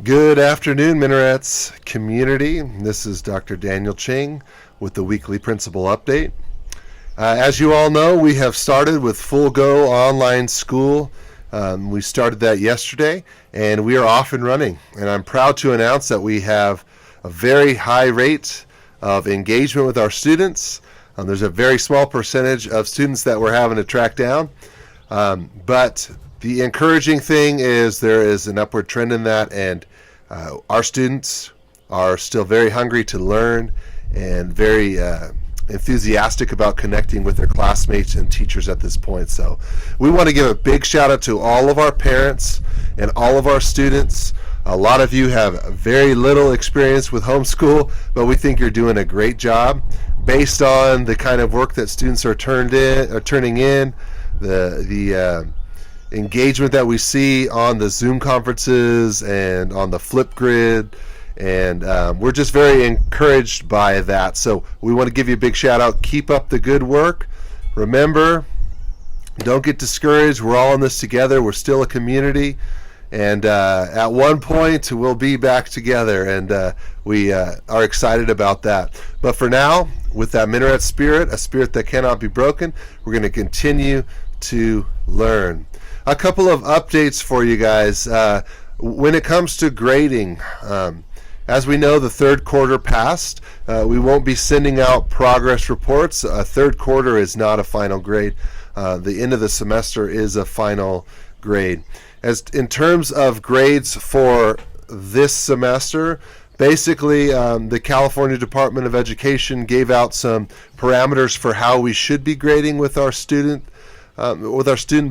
Good afternoon, Minarets community. This is Dr. Daniel Ching with the weekly principal update. As you all know, we have started with full go online school. We started that yesterday and we are off and running. And I'm proud to announce that we have a very high rate of engagement with our students. There's a very small percentage of students that we're having to track down. But the encouraging thing is there is an upward trend in that, and our students are still very hungry to learn and very enthusiastic about connecting with their classmates and teachers at this point. So we want to give a big shout out to all of our parents and all of our students. A lot of you have very little experience with homeschool, but we think you're doing a great job based on the kind of work that students are turning in, the engagement that we see on the Zoom conferences and on the Flipgrid, and we're just very encouraged by that. So we want to give you a big shout out. Keep up the good work. Remember, don't get discouraged. We're all in this together. We're still a community, and at one point we'll be back together, and we are excited about that. But for now, with that Minaret spirit, a spirit that cannot be broken, we're going to continue to learn. A couple of updates for you guys. When it comes to grading, as we know, the third quarter passed. We won't be sending out progress reports. A third quarter is not a final grade. The end of the semester is a final grade. As in terms of grades for this semester, basically the California Department of Education gave out some parameters for how we should be grading with our student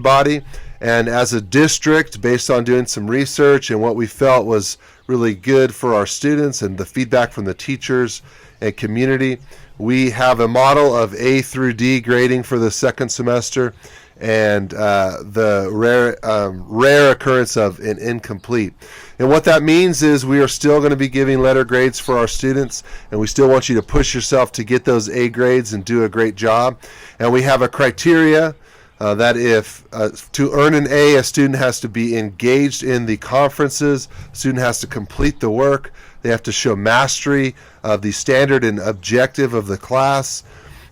body. And as a district, based on doing some research and what we felt was really good for our students and the feedback from the teachers and community, we have a model of A through D grading for the second semester, and the rare occurrence of an incomplete. And what that means is we are still going to be giving letter grades for our students, and we still want you to push yourself to get those A grades and do a great job. And we have a criteria that if to earn an A, a student has to be engaged in the conferences, a student has to complete the work, they have to show mastery of the standard and objective of the class,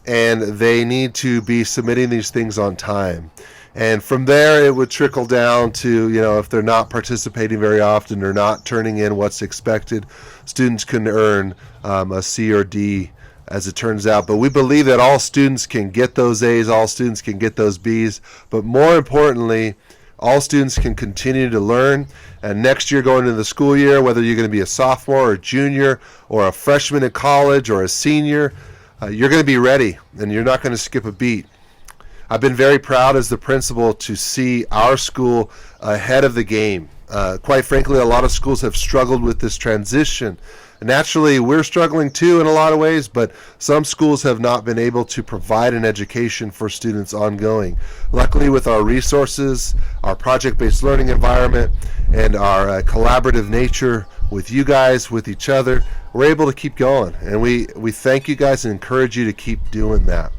and they need to be submitting these things on time. And from there, it would trickle down to, if they're not participating very often or not turning in what's expected, students can earn a C or D, as it turns out. But we believe that all students can get those A's, all students can get those B's, but more importantly, all students can continue to learn. And next year, going into the school year, whether you're going to be a sophomore or junior or a freshman in college or a senior, you're going to be ready and you're not going to skip a beat. I've been very proud as the principal to see our school ahead of the game. Quite frankly, a lot of schools have struggled with this transition. Naturally, we're struggling too in a lot of ways, but some schools have not been able to provide an education for students ongoing. Luckily, with our resources, our project-based learning environment, and our collaborative nature with you guys, with each other, we're able to keep going. And we thank you guys and encourage you to keep doing that.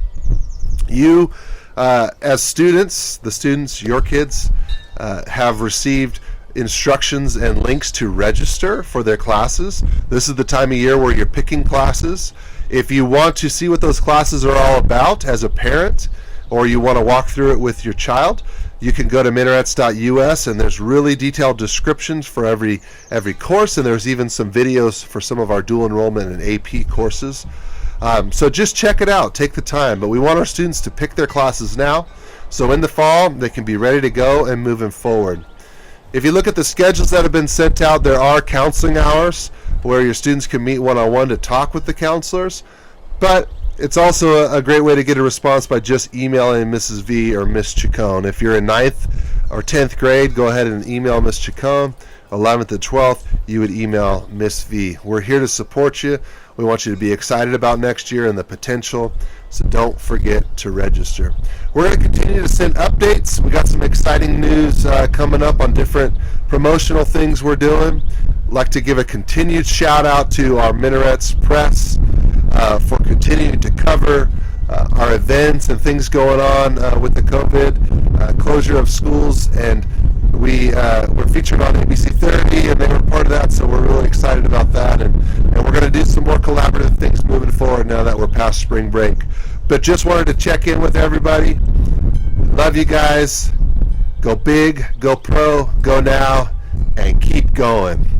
You, as students, the students, your kids, have received instructions and links to register for their classes. This is the time of year where you're picking classes. If you want to see what those classes are all about as a parent, or you want to walk through it with your child, you can go to minarets.us, and there's really detailed descriptions for every course, and there's even some videos for some of our dual enrollment and AP courses. So just check it out, take the time. But we want our students to pick their classes now, so in the fall they can be ready to go and moving forward. If you look at the schedules that have been sent out, there are counseling hours where your students can meet one-on-one to talk with the counselors, but it's also a great way to get a response by just emailing Mrs. V or Miss Chacon. If you're in 9th or 10th grade, go ahead and email Miss Chacon. 11th and 12th, you would email Miss V. We're here to support you. We want you to be excited about next year and the potential, so don't forget to register. We're going to continue to send updates. We got some exciting news coming up on different promotional things we're doing. I'd like to give a continued shout out to our Minarets Press for continuing to cover our events and things going on with the COVID closure of schools, and we're featured on ABC 30, and they were part to that, so we're really excited about that, and we're going to do some more collaborative things moving forward now that we're past spring break. But just wanted to check in with everybody. Love you guys. Go big, go pro, go now, and keep going.